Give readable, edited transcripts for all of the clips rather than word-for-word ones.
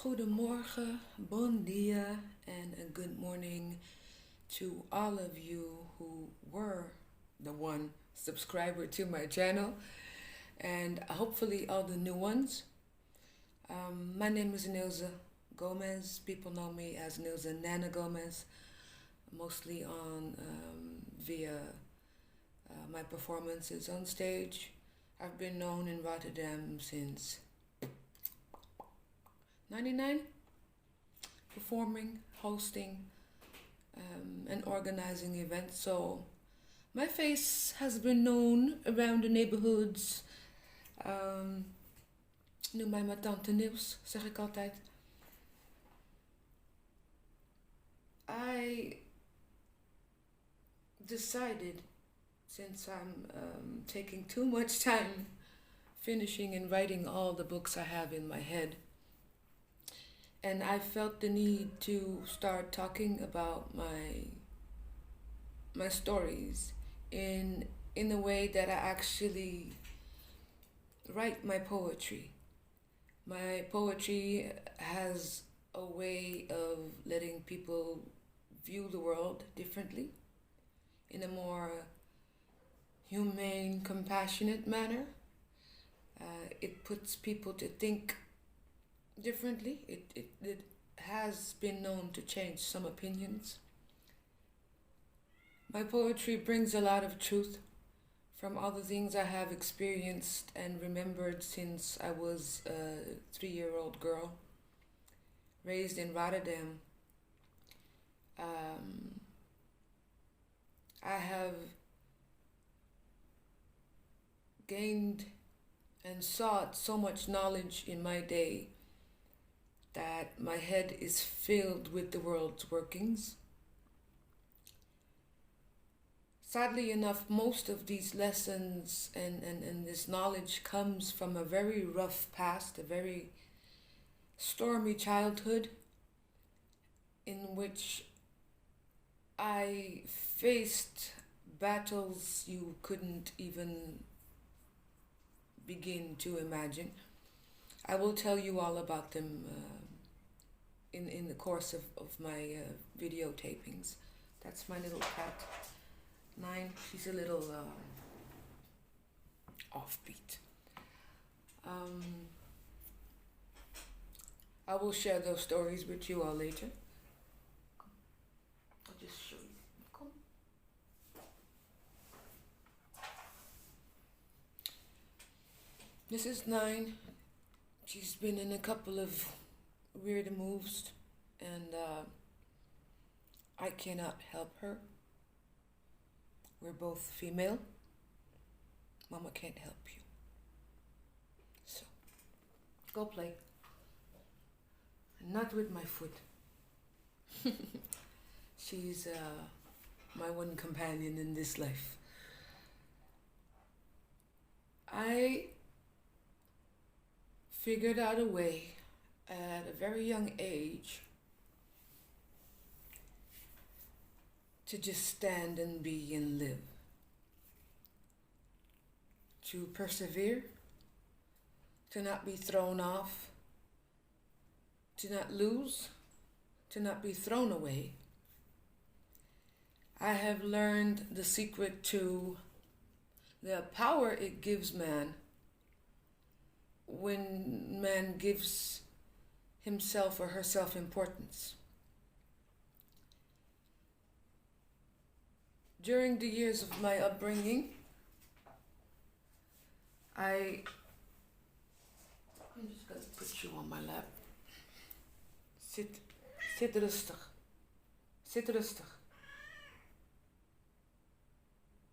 Goedemorgen, bon dia, and a good morning to all of you who were the one subscriber to my channel, and hopefully all the new ones. My name is Nilza Gomez. People know me as Nilza Nana Gomez, mostly on via my performances on stage. I've been known in Rotterdam since 99, performing, hosting, and organizing events. So my face has been known around the neighborhoods. Noem mij maar Tante Niels, zeg ik altijd. I decided, since I'm taking too much time finishing and writing all the books I have in my head, and I felt the need to start talking about my stories in a way that I actually write my poetry. My poetry has a way of letting people view the world differently, in a more humane, compassionate manner. It puts people to think differently. It has been known to change some opinions. My poetry brings a lot of truth from all the things I have experienced and remembered since I was a 3-year-old girl raised in Rotterdam. I have gained and sought so much knowledge in my day that my head is filled with the world's workings. Sadly enough, most of these lessons and this knowledge comes from a very rough past, a very stormy childhood in which I faced battles you couldn't even begin to imagine. I will tell you all about them in the course of my video tapings. That's my little cat. 9, she's a little offbeat. I will share those stories with you all later. I'll just show you. Come. This is 9. She's been in a couple of weird moves, and I cannot help her. We're both female. Mama can't help you. So, go play. Not with my foot. She's my one companion in this life. I figured out a way at a very young age to just stand and be and live. To persevere, to not be thrown off, to not lose, to not be thrown away. I have learned the secret to the power it gives man when man gives himself or herself importance. During the years of my upbringing, I'm just going to put you on my lap. Sit rustig. Sit rustig.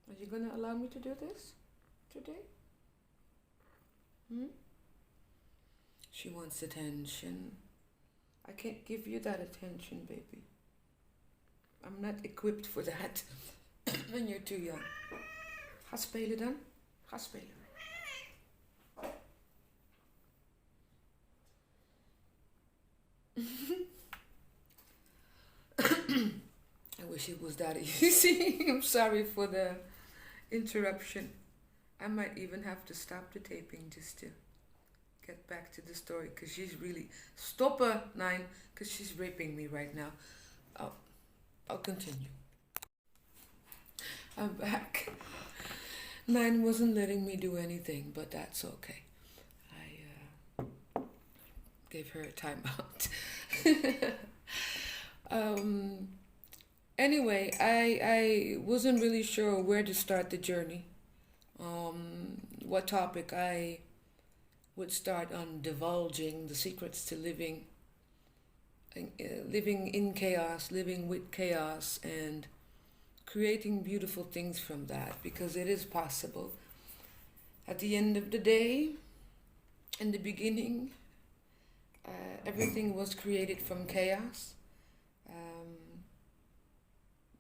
Are you going to allow me to do this today? She wants attention. I can't give you that attention, baby. I'm not equipped for that. When you're too young. Ga spelen dan. Ga spelen. I wish it was that easy. I'm sorry for the interruption. I might even have to stop the taping just to get back to the story because she's really stop her nine because she's raping me right now. I'll, I'll continue. I'm back. Nine wasn't letting me do anything, but that's okay. I gave her a timeout. um, anyway, I wasn't really sure where to start the journey. What topic I would start on divulging the secrets to living in chaos, living with chaos, and creating beautiful things from that because it is possible. At the end of the day, in the beginning, everything was created from chaos.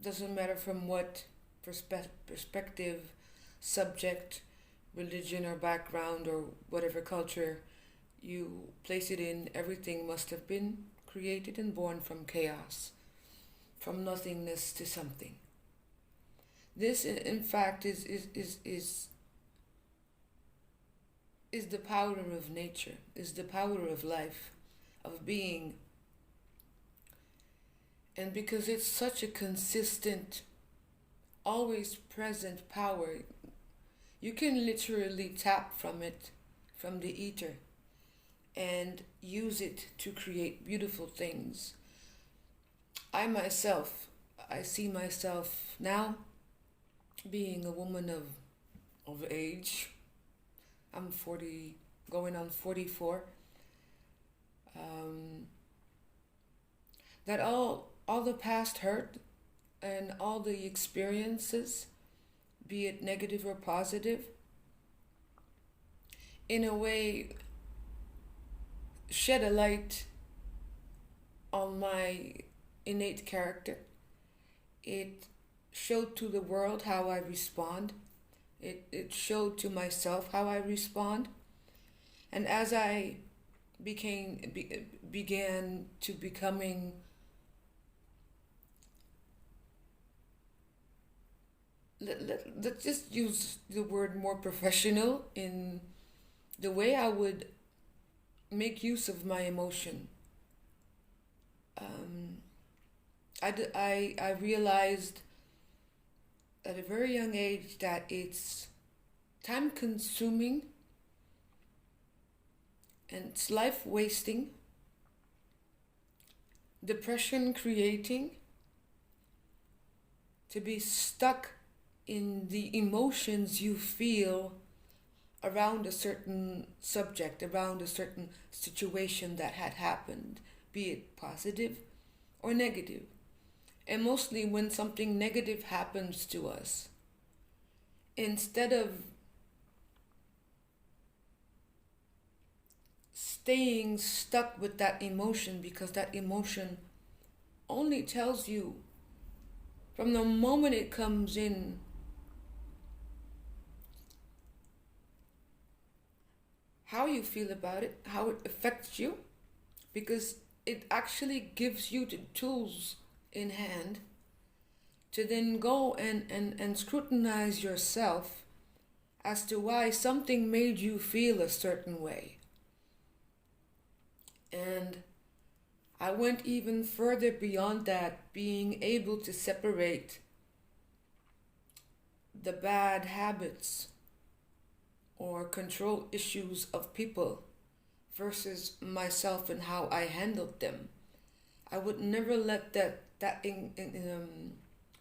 Doesn't matter from what perspective, subject, religion, or background, or whatever culture you place it in, everything must have been created and born from chaos, from nothingness to something. This, in fact, is the power of nature, is the power of life, of being. And because it's such a consistent, always present power, you can literally tap from it, from the ether, and use it to create beautiful things. I see myself now being a woman of age. I'm 40, going on 44. That all the past hurt and all the experiences, be it negative or positive, in a way shed a light on my innate character. It showed to the world how I respond. It showed to myself how I respond. And as I began to becoming let's just use the word more professional in the way I would make use of my emotion. I realized at a very young age that it's time consuming and it's life wasting, depression creating, to be stuck in the emotions you feel around a certain subject, around a certain situation that had happened, be it positive or negative. And mostly when something negative happens to us, instead of staying stuck with that emotion, because that emotion only tells you from the moment it comes in how you feel about it, how it affects you, because it actually gives you the tools in hand to then go and scrutinize yourself as to why something made you feel a certain way. And I went even further beyond that, being able to separate the bad habits or control issues of people versus myself and how I handled them. I would never let that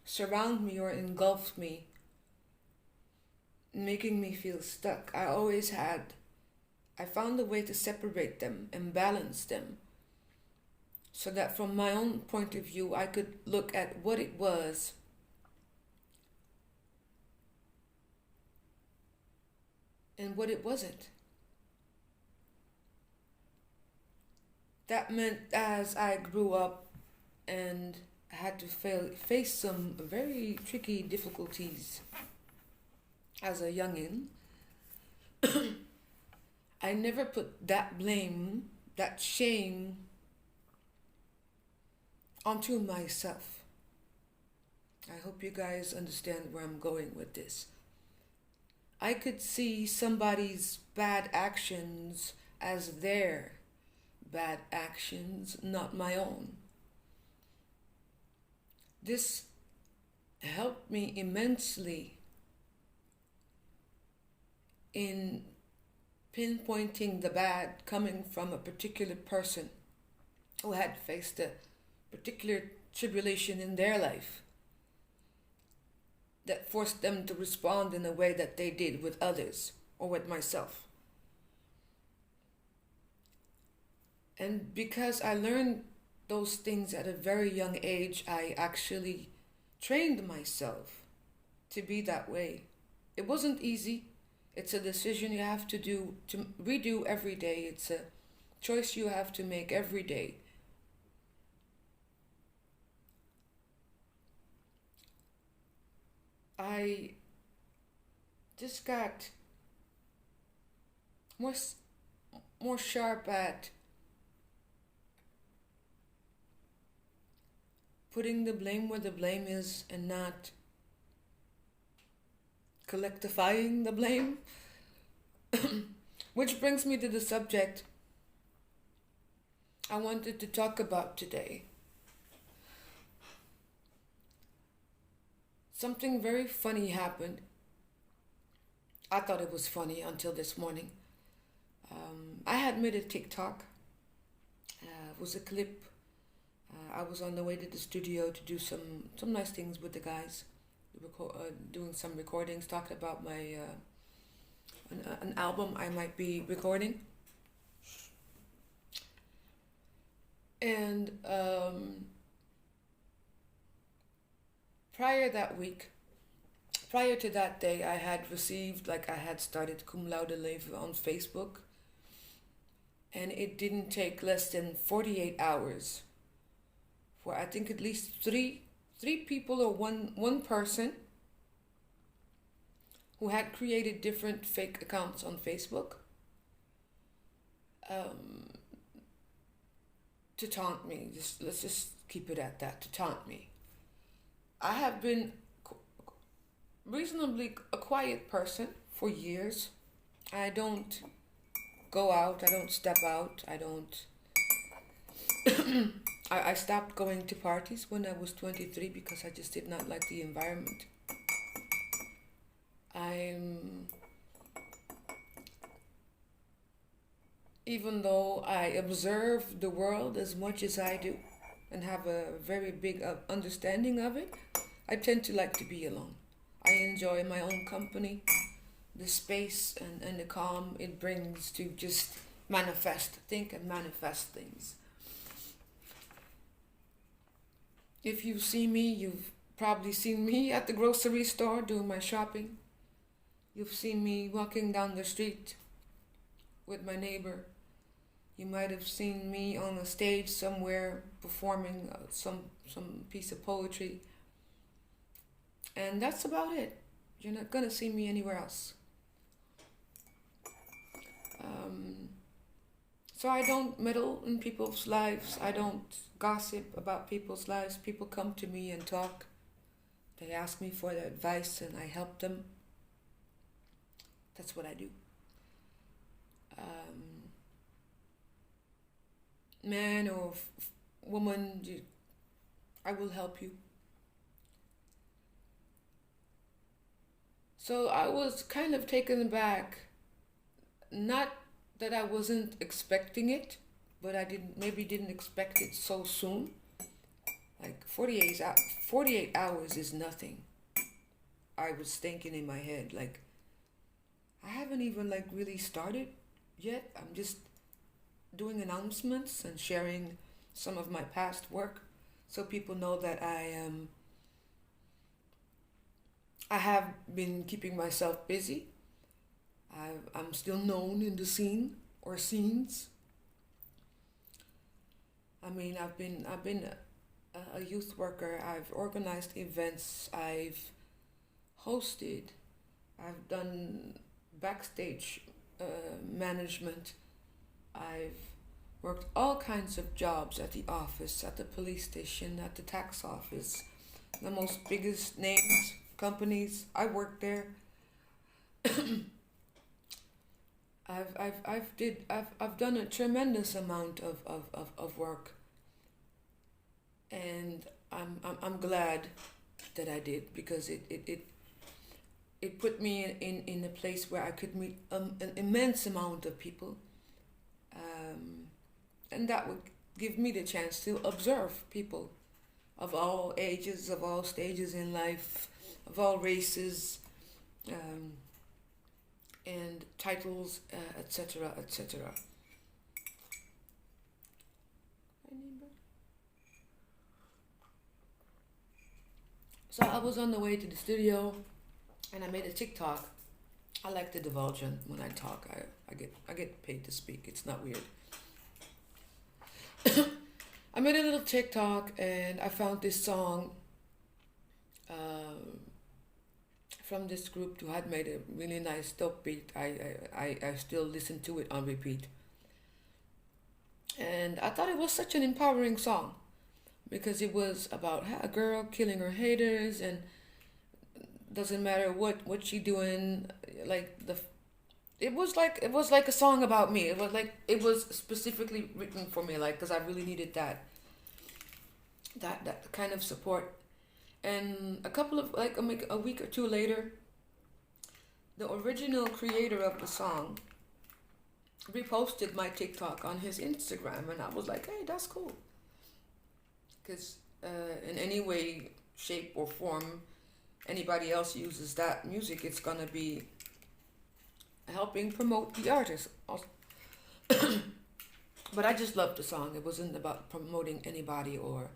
surround me or engulf me, making me feel stuck. I found a way to separate them and balance them so that from my own point of view, I could look at what it was and what it wasn't. That meant as I grew up and had to face some very tricky difficulties as a youngin', I never put that blame, that shame onto myself. I hope you guys understand where I'm going with this. I could see somebody's bad actions as their bad actions, not my own. This helped me immensely in pinpointing the bad coming from a particular person who had faced a particular tribulation in their life that forced them to respond in a way that they did with others or with myself. And because I learned those things at a very young age, I actually trained myself to be that way. It wasn't easy. It's a decision you have to do, to redo every day. It's a choice you have to make every day. I just got more more sharp at putting the blame where the blame is and not collectivifying the blame. Which brings me to the subject I wanted to talk about today. Something very funny happened. I thought it was funny until this morning. I had made a TikTok. It was a clip. I was on the way to the studio to do some nice things with the guys, doing some recordings, talking about my an album I might be recording. And prior to that day, I had received, I had started Cum Laude Leven on Facebook, and it didn't take less than 48 hours for I think at least three people or one person who had created different fake accounts on Facebook to taunt me. Let's just keep it at that, to taunt me. I have been reasonably a quiet person for years. I don't go out, I don't step out, I don't I stopped going to parties when I was 23 because I just did not like the environment. Even though I observe the world as much as I do and have a very big understanding of it, I tend to like to be alone. I enjoy my own company, the space and the calm it brings to just think and manifest things. If you see me, you've probably seen me at the grocery store doing my shopping. You've seen me walking down the street with my neighbor. You might have seen me on a stage somewhere performing some piece of poetry. And that's about it. You're not gonna see me anywhere else. So I don't meddle in people's lives. I don't gossip about people's lives. People come to me and talk. They ask me for their advice and I help them. That's what I do. Man or woman, I will help you. So I was kind of taken aback. Not that I wasn't expecting it, but I didn't expect it so soon. 48 hours is nothing. I was thinking in my head, I haven't even really started yet. I'm just doing announcements and sharing some of my past work so people know that I have been keeping myself busy. I'm still known in the scene or scenes. I mean, I've been a youth worker. I've organized events. I've hosted. I've done backstage management. I've worked all kinds of jobs at the office, at the police station, at the tax office, the most biggest names, companies. I worked there. I've done a tremendous amount of work, and I'm glad that I did, because it put me in a place where I could meet an immense amount of people, um, and that would give me the chance to observe people of all ages, of all stages in life, of all races, um, and titles, etc., etc. So I was on the way to the studio, and I made a TikTok. I like to divulge when I talk. I get paid to speak. It's not weird. I made a little TikTok, and I found this song um, from this group who had made a really nice dope beat. I still listen to it on repeat. And I thought it was such an empowering song, because it was about a girl killing her haters, and doesn't matter what she doing, like the it was like a song about me. It was specifically written for me, like, because I really needed that kind of support. And a couple of like a week or two later, the original creator of the song reposted my TikTok on his Instagram, and I was like, hey, that's cool. Because in any way, shape, or form anybody else uses that music, it's gonna be helping promote the artist. But I just loved the song. It wasn't about promoting anybody or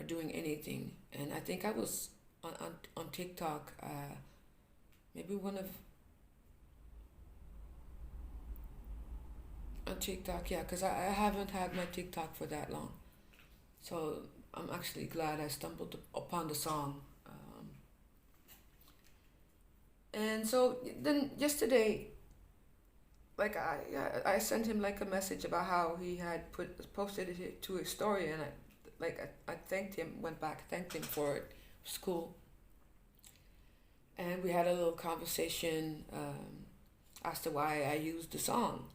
doing anything. And I think I was on TikTok, maybe one of on TikTok, yeah, because I haven't had my TikTok for that long. So I'm actually glad I stumbled upon the song. And so then yesterday, like I sent him like a message about how he had posted it to his story, and I thanked him, went back, thanked him for it. It was cool. And we had a little conversation as to why I used the song.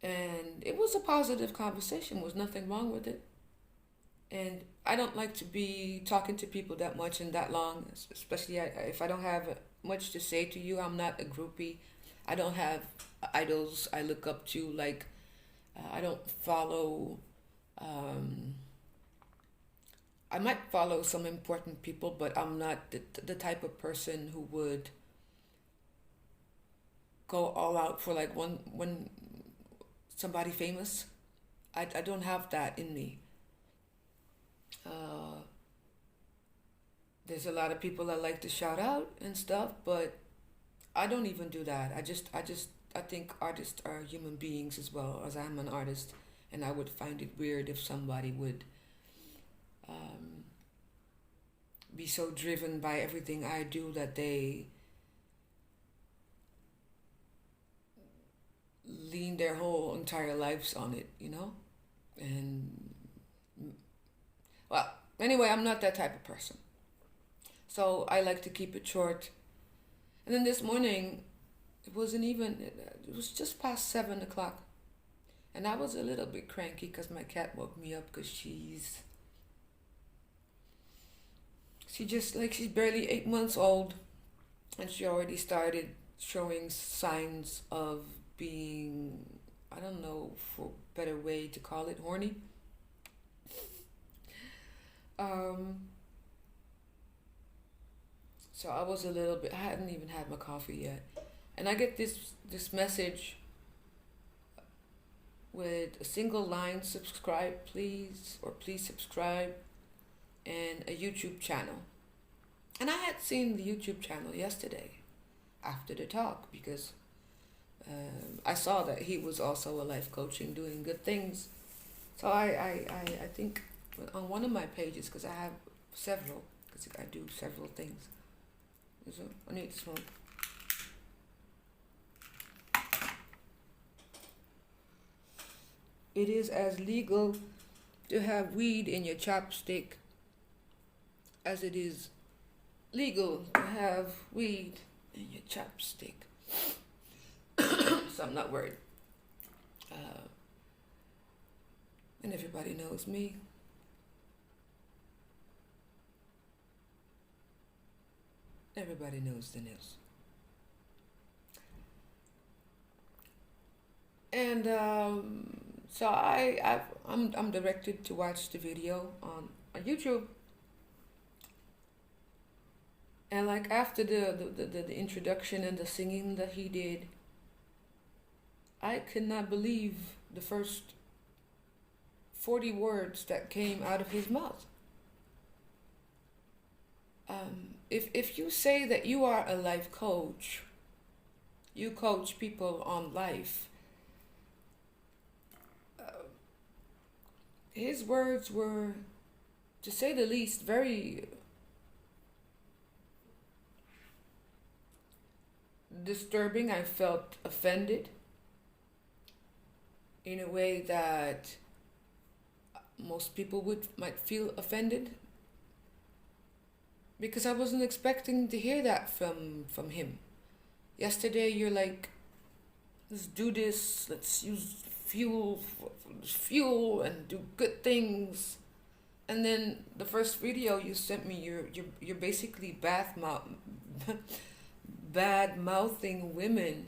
And it was a positive conversation. There was nothing wrong with it. And I don't like to be talking to people that much and that long, especially if I don't have much to say to you. I'm not a groupie. I don't have idols I look up to. Like, I don't follow. I might follow some important people, but I'm not the type of person who would go all out for like one somebody famous. I don't have that in me. Uh, there's a lot of people that like to shout out and stuff, but I don't even do that. I think artists are human beings as well, as I'm an artist, and I would find it weird if somebody would um, be so driven by everything I do that they lean their whole entire lives on it, you know? And well, anyway, I'm not that type of person. So I like to keep it short. And then this morning, it was just past 7 o'clock. And I was a little bit cranky because my cat woke me up because she's barely 8 months old, and she already started showing signs of being, I don't know for a better way to call it, horny. Um, so I was a little bit, I hadn't even had my coffee yet. And I get this message with a single line, subscribe please, or please subscribe, and a YouTube channel. And I had seen the YouTube channel yesterday after the talk, because I saw that he was also a life coach and doing good things. So I think on one of my pages, because I have several, because I do several things. So I need to smoke. It is as legal to have weed in your chopstick as it is legal to have weed in your chopstick. so I'm not worried. Uh, and everybody knows me. Everybody knows the news. And so I'm directed to watch the video on YouTube. And like after the introduction and the singing that he did, I could not believe the first 40 words that came out of his mouth. If you say that you are a life coach, you coach people on life, his words were, to say the least, very disturbing. I felt offended in a way that most people might feel offended, because I wasn't expecting to hear that from him. Yesterday you're like, let's do this, let's use fuel and do good things. And then the first video you sent me, you're basically bad mouthing women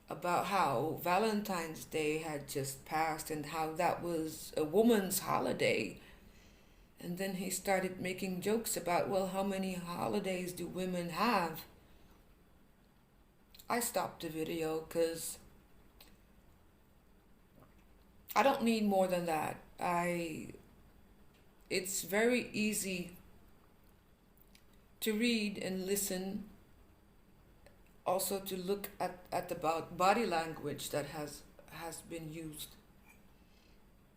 about how Valentine's Day had just passed and how that was a woman's holiday. And then he started making jokes about, well, how many holidays do women have? I stopped the video because I don't need more than that. It's very easy to read and listen, also to look at the body language that has been used.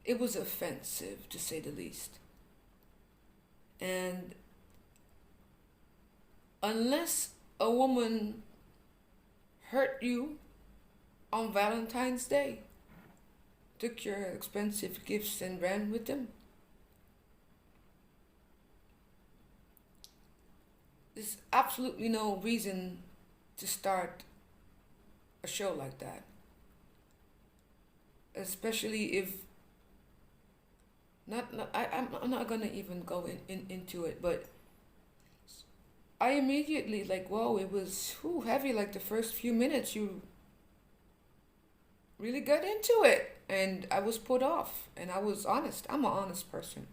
It was offensive, to say the least. And unless a woman hurt you on Valentine's Day, took your expensive gifts and ran with them, there's absolutely no reason to start a show like that. Especially if I'm not gonna even go into it, but I immediately like, whoa, it was heavy. Like the first few minutes, you really got into it, and I was put off. And I was honest. I'm an honest person.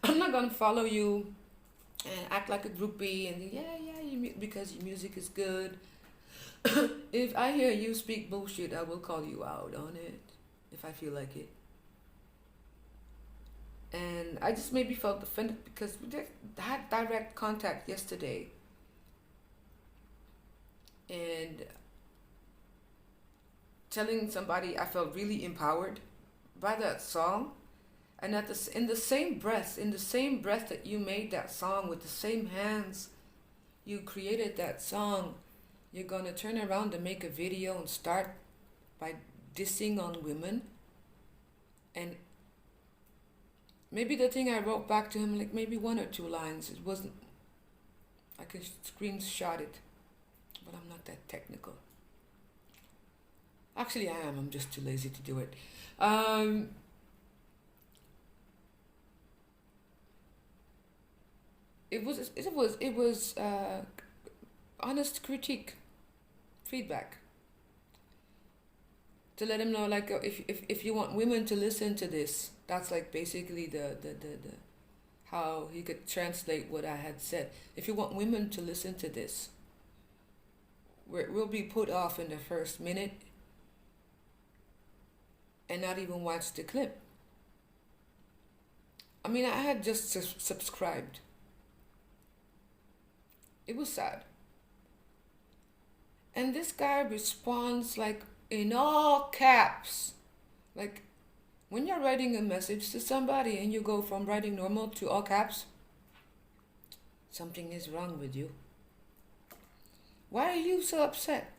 I'm not gonna follow you and act like a groupie and because your music is good. If I hear you speak bullshit, I will call you out on it if I feel like it. And I just maybe felt offended because we had direct contact yesterday. And telling somebody I felt really empowered by that song. And in the same breath that you made that song with the same hands you created that song, you're going to turn around and make a video and start by dissing on women. And maybe the thing I wrote back to him, like maybe 1 or 2 lines, it wasn't, I could screenshot it, but I'm not that technical. Actually I am, I'm just too lazy to do it. It was honest critique, feedback, to let him know, like, if you want women to listen to this, that's like basically the how he could translate what I had said. If you want women to listen to this, we'll be put off in the first minute and not even watch the clip. I mean, I had just subscribed. It was sad. And this guy responds like in all caps. Like when you're writing a message to somebody and you go from writing normal to all caps, something is wrong with you. Why are you so upset?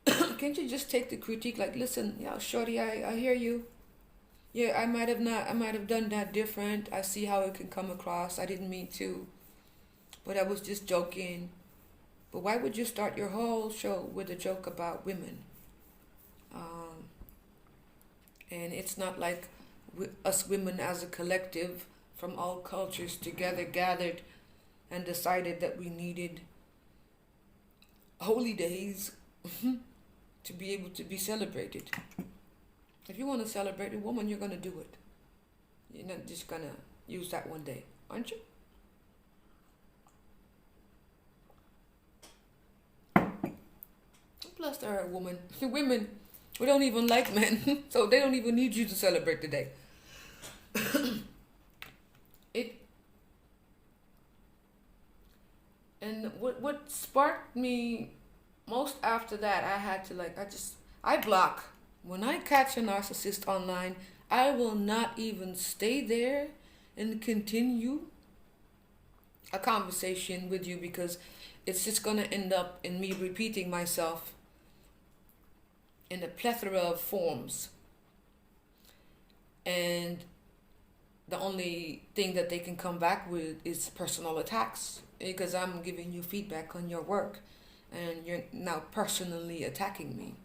Can't you just take the critique like, listen, yeah, shorty, I hear you. Yeah, I might have done that different. I see how it can come across. I didn't mean to. But I was just joking. But why would you start your whole show with a joke about women? And it's not like us women as a collective from all cultures together gathered and decided that we needed holy days to be able to be celebrated. If you want to celebrate a woman, you're going to do it. You're not just going to use that one day, aren't you? Plus, there are women who don't even like men, so they don't even need you to celebrate the day. it and what sparked me most after that, I had to I block. When I catch a narcissist online, I will not even stay there and continue a conversation with you, because it's just going to end up in me repeating myself in a plethora of forms. And the only thing that they can come back with is personal attacks, because I'm giving you feedback on your work and you're now personally attacking me.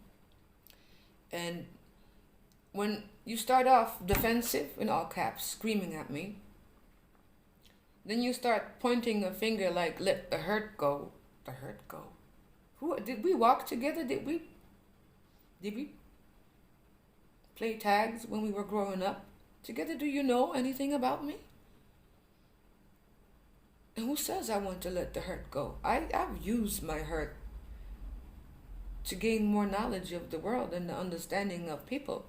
And when you start off defensive, in all caps, screaming at me, then you start pointing a finger like, let the hurt go. The hurt go. Who did we walk together? Did we play tags when we were growing up together? Do you know anything about me? And who says I want to let the hurt go? I've used my hurt to gain more knowledge of the world and the understanding of people.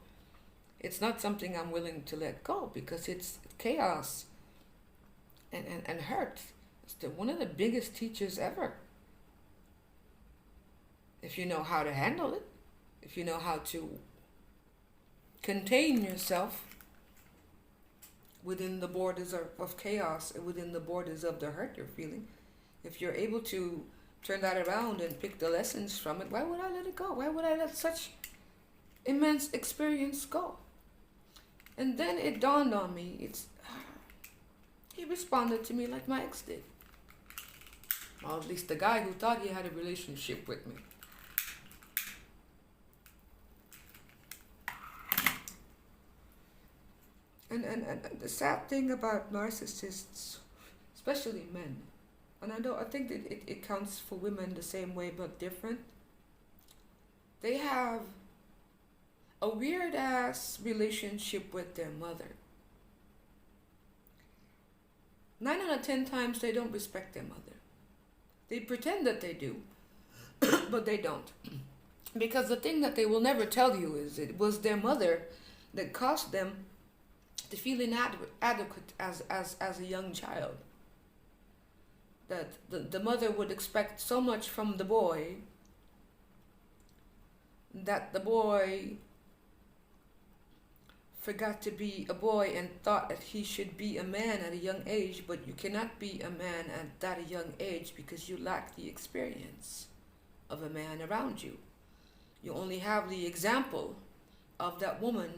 It's not something I'm willing to let go, because it's chaos and hurt. It's one of the biggest teachers ever. If you know how to handle it, if you know how to contain yourself within the borders of chaos, within the borders of the hurt you're feeling, if you're able to turn that around and pick the lessons from it, why would I let it go? Why would I let such immense experience go? And then it dawned on me, he responded to me like my ex did. Or at least the guy who thought he had a relationship with me. And the sad thing about narcissists, especially men, and I think that it counts for women the same way but different. They have a weird ass relationship with their mother. 9 out of 10 times they don't respect their mother. They pretend that they do, but they don't. Because the thing that they will never tell you is it was their mother that caused them to feel inadequate as a young child. That the mother would expect so much from the boy that the boy forgot to be a boy and thought that he should be a man at a young age, but you cannot be a man at that young age because you lack the experience of a man around you. You only have the example of that woman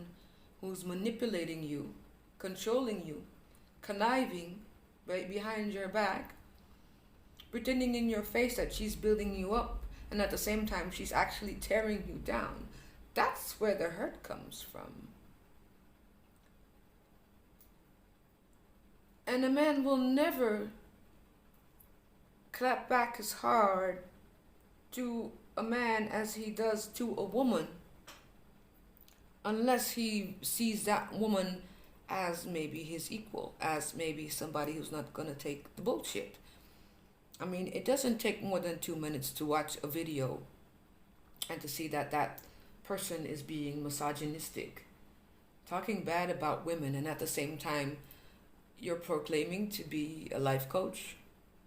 who's manipulating you, controlling you, conniving right behind your back, pretending in your face that she's building you up, and at the same time she's actually tearing you down. That's where the hurt comes from. And a man will never clap back as hard to a man as he does to a woman, unless he sees that woman as maybe his equal, as maybe somebody who's not going to take the bullshit. I mean, it doesn't take more than 2 minutes to watch a video and to see that that person is being misogynistic, talking bad about women, and at the same time you're proclaiming to be a life coach,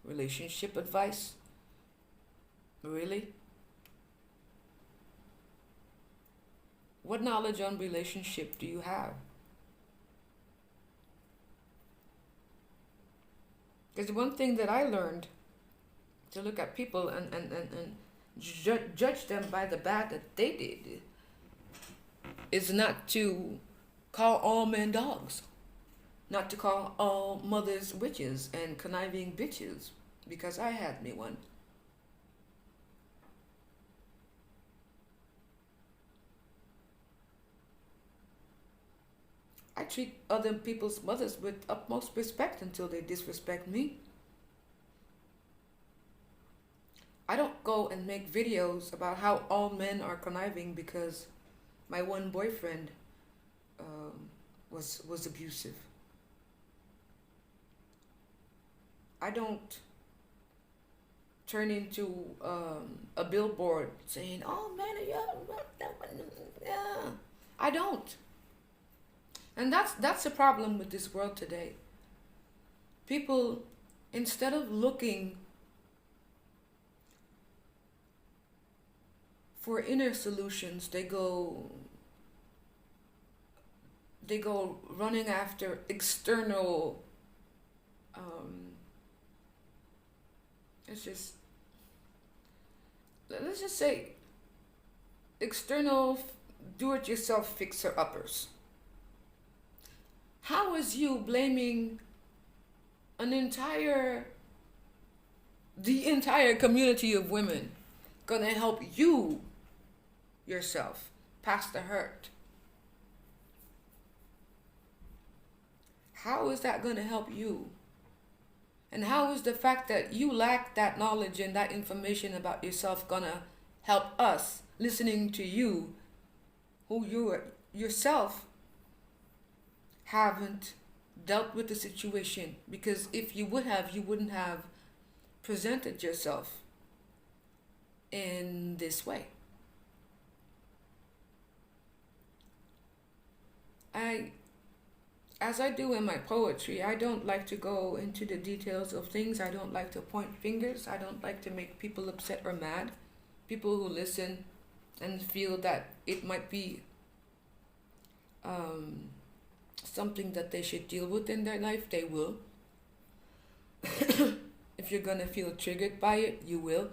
relationship advice. Really? What knowledge on relationship do you have? Because the one thing that I learned, to look at people and judge them by the bad that they did, is not to call all men dogs, not to call all mothers witches and conniving bitches, because I had me one. I treat other people's mothers with utmost respect until they disrespect me. I don't go and make videos about how all men are conniving because my one boyfriend was abusive. I don't turn into a billboard saying, "Oh man, yeah." I don't, and that's the problem with this world today. People, instead of looking for inner solutions, they go running after external. Um, it's just let's just say external do-it-yourself fixer-uppers. How is you blaming an entire the entire community of women gonna help you yourself past the hurt? How is that gonna help you? And how is the fact that you lack that knowledge and that information about yourself gonna help us listening to you, who you yourself haven't dealt with the situation? Because if you would have, you wouldn't have presented yourself in this way. As I do in my poetry, I don't like to go into the details of things. I don't like to point fingers. I don't like to make people upset or mad. People who listen and feel that it might be something that they should deal with in their life, they will. If you're gonna feel triggered by it, you will.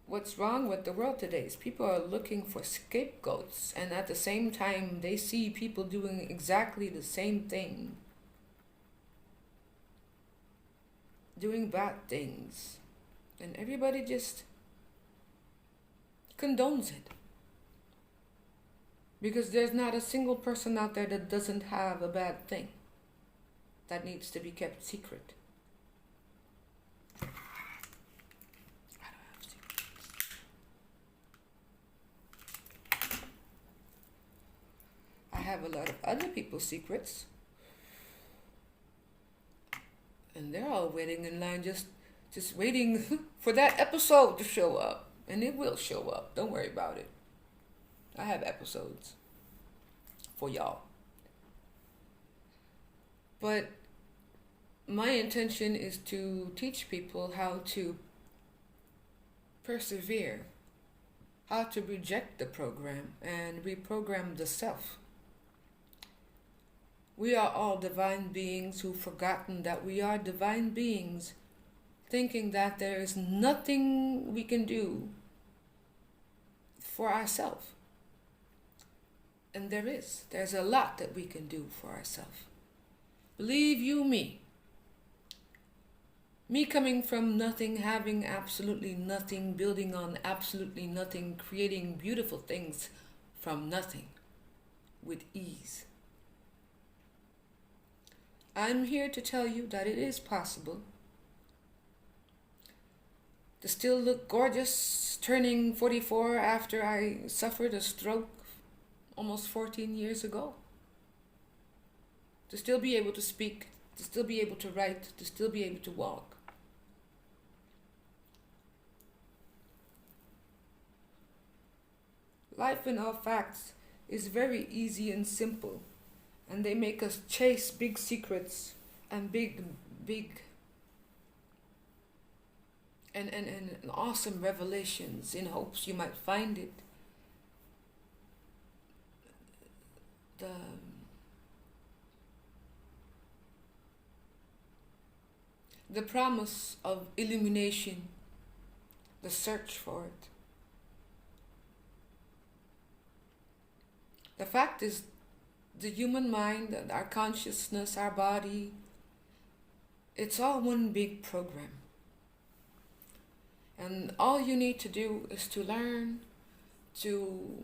What's wrong with the world today is people are looking for scapegoats, and at the same time, they see people doing exactly the same thing, doing bad things, and everybody just condones it. Because there's not a single person out there that doesn't have a bad thing that needs to be kept secret. I have a lot of other people's secrets, and they're all waiting in line, just waiting for that episode to show up, and it will show up. Don't worry about it. I have episodes for y'all. But my intention is to teach people how to persevere, how to reject the program and reprogram the self. We are all divine beings who've forgotten that we are divine beings, thinking that there is nothing we can do for ourselves. And there is. There's a lot that we can do for ourselves. Believe you me. Me coming from nothing, having absolutely nothing, building on absolutely nothing, creating beautiful things from nothing with ease. I'm here to tell you that it is possible to still look gorgeous turning 44 after I suffered a stroke almost 14 years ago. To still be able to speak, to still be able to write, to still be able to walk. Life in all facts is very easy and simple, and they make us chase big secrets and big and awesome revelations in hopes you might find it. The promise of illumination, the search for it. The fact is, the human mind, our consciousness, our body, it's all one big program. And all you need to do is to learn to,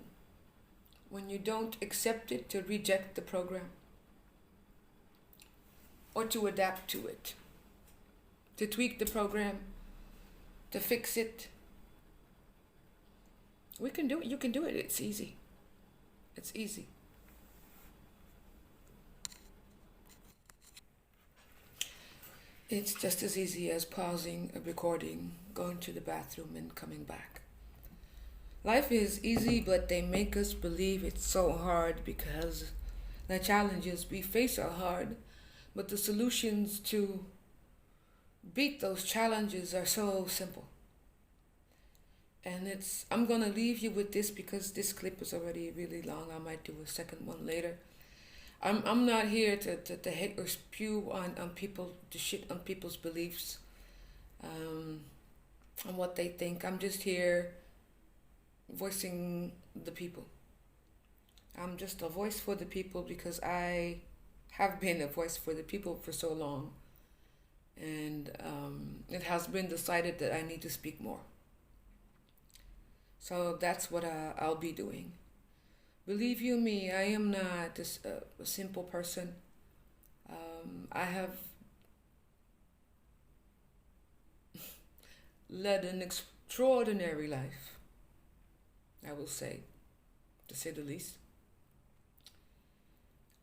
when you don't accept it, to reject the program or to adapt to it, to tweak the program, to fix it. We can do it. You can do it. It's easy. It's easy. It's just as easy as pausing a recording, going to the bathroom, and coming back. Life is easy, but they make us believe it's so hard because the challenges we face are hard, but the solutions to beat those challenges are so simple. And I'm gonna leave you with this because this clip is already really long. I might do a second one later. I'm not here to hate or spew on people, to shit on people's beliefs, on what they think. I'm just here voicing the people. I'm just a voice for the people because I have been a voice for the people for so long. And it has been decided that I need to speak more. So that's what I'll be doing. Believe you me, I am not a simple person. I have led an extraordinary life, I will say, to say the least.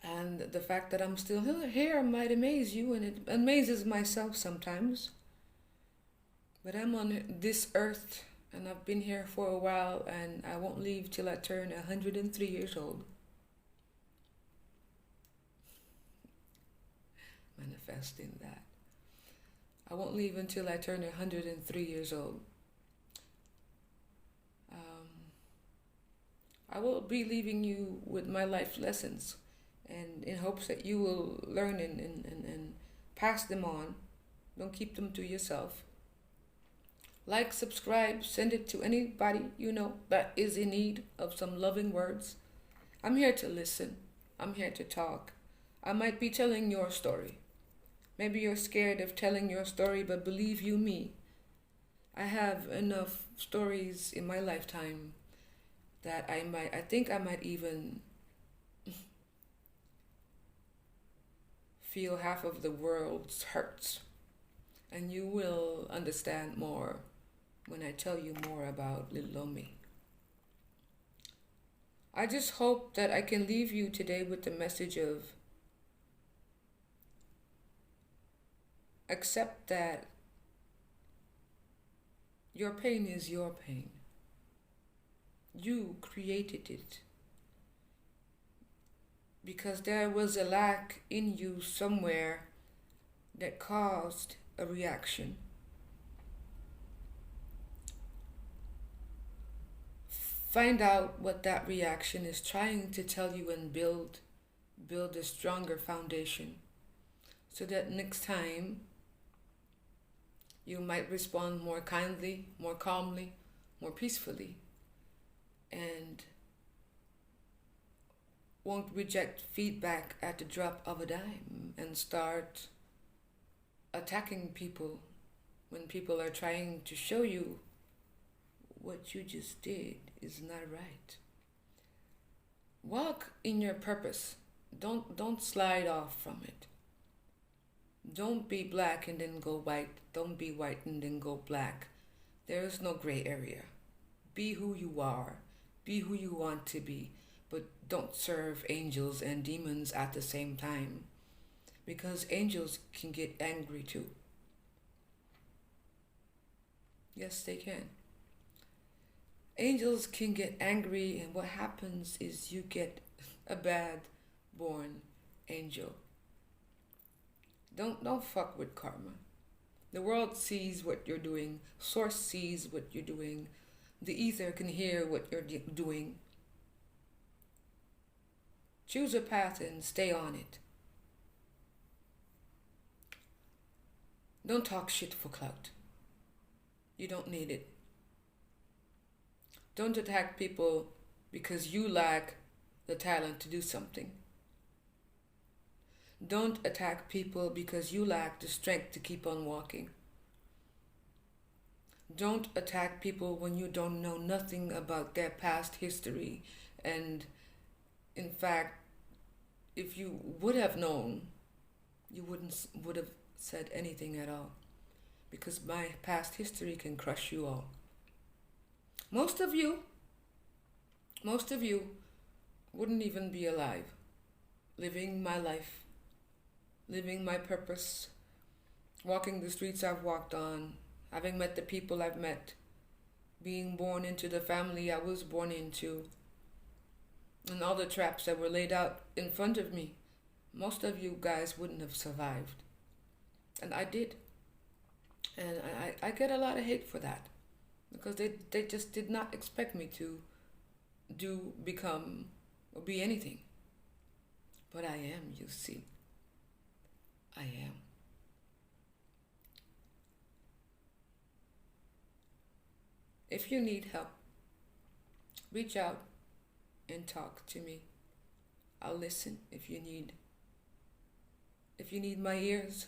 And the fact that I'm still here might amaze you, and it amazes myself sometimes. But I'm on this earth, and I've been here for a while, and I won't leave till I turn 103 years old. Manifesting that. I won't leave until I turn 103 years old. I will be leaving you with my life lessons, and in hopes that you will learn and pass them on. Don't keep them to yourself. Like, subscribe, send it to anybody you know that is in need of some loving words. I'm here to listen. I'm here to talk. I might be telling your story. Maybe you're scared of telling your story, but believe you me, I have enough stories in my lifetime that I think I might even feel half of the world's hurts. And you will understand more when I tell you more about little old me. I just hope that I can leave you today with the message of accept that your pain is your pain. You created it because there was a lack in you somewhere that caused a reaction. Find out what that reaction is trying to tell you and build a stronger foundation so that next time you might respond more kindly, more calmly, more peacefully, and won't reject feedback at the drop of a dime and start attacking people when people are trying to show you what you just did is not right. Walk in your purpose. Don't slide off from it. Don't be black and then go white. Don't be white and then go black. There is no gray area. Be who you are. Be who you want to be. But don't serve angels and demons at the same time. Because angels can get angry too. Yes, they can. Angels can get angry, and what happens is you get a bad born angel. Don't fuck with karma. The world sees what you're doing. Source sees what you're doing. The ether can hear what you're doing. Choose a path and stay on it. Don't talk shit for clout. You don't need it. Don't attack people because you lack the talent to do something. Don't attack people because you lack the strength to keep on walking. Don't attack people when you don't know nothing about their past history. And in fact, if you would have known, you would have said anything at all. Because my past history can crush you all. Most of you, most of you wouldn't even be alive, living my life, living my purpose, walking the streets I've walked on, having met the people I've met, being born into the family I was born into, and all the traps that were laid out in front of me. Most of you guys wouldn't have survived. And I did. And I get a lot of hate for that. Because they just did not expect me to become, or be anything. But I am, you see. I am. If you need help, reach out and talk to me. I'll listen if you need. If you need my ears,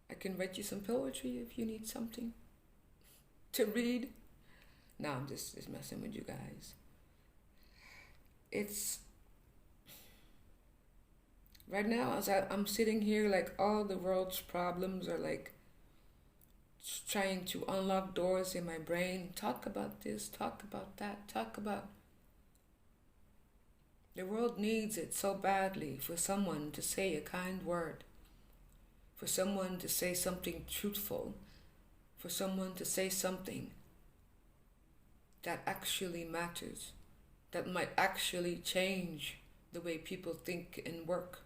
I can write you some poetry if you need something to read. No, I'm just messing with you guys. It's right now as I'm sitting here, like all the world's problems are like trying to unlock doors in my brain. Talk about this, talk about that, talk about. The world needs it so badly for someone to say a kind word, for someone to say something truthful, for someone to say something that actually matters, that might actually change the way people think and work.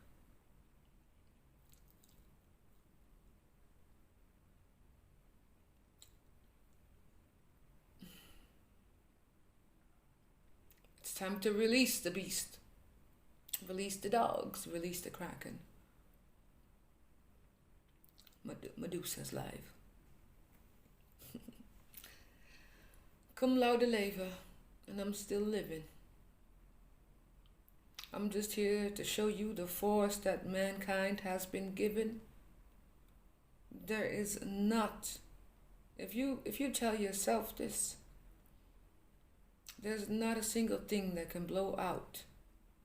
It's time to release the beast, release the dogs, release the kraken. Medusa's live. Cum laude leven, and I'm still living. I'm just here to show you the force that mankind has been given. There is not, if you tell yourself this, there's not a single thing that can blow out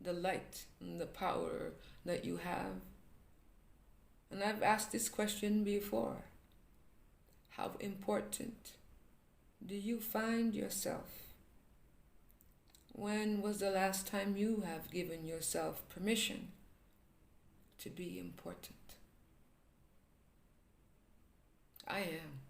the light and the power that you have. And I've asked this question before. How important do you find yourself? When was the last time you have given yourself permission to be important? I am.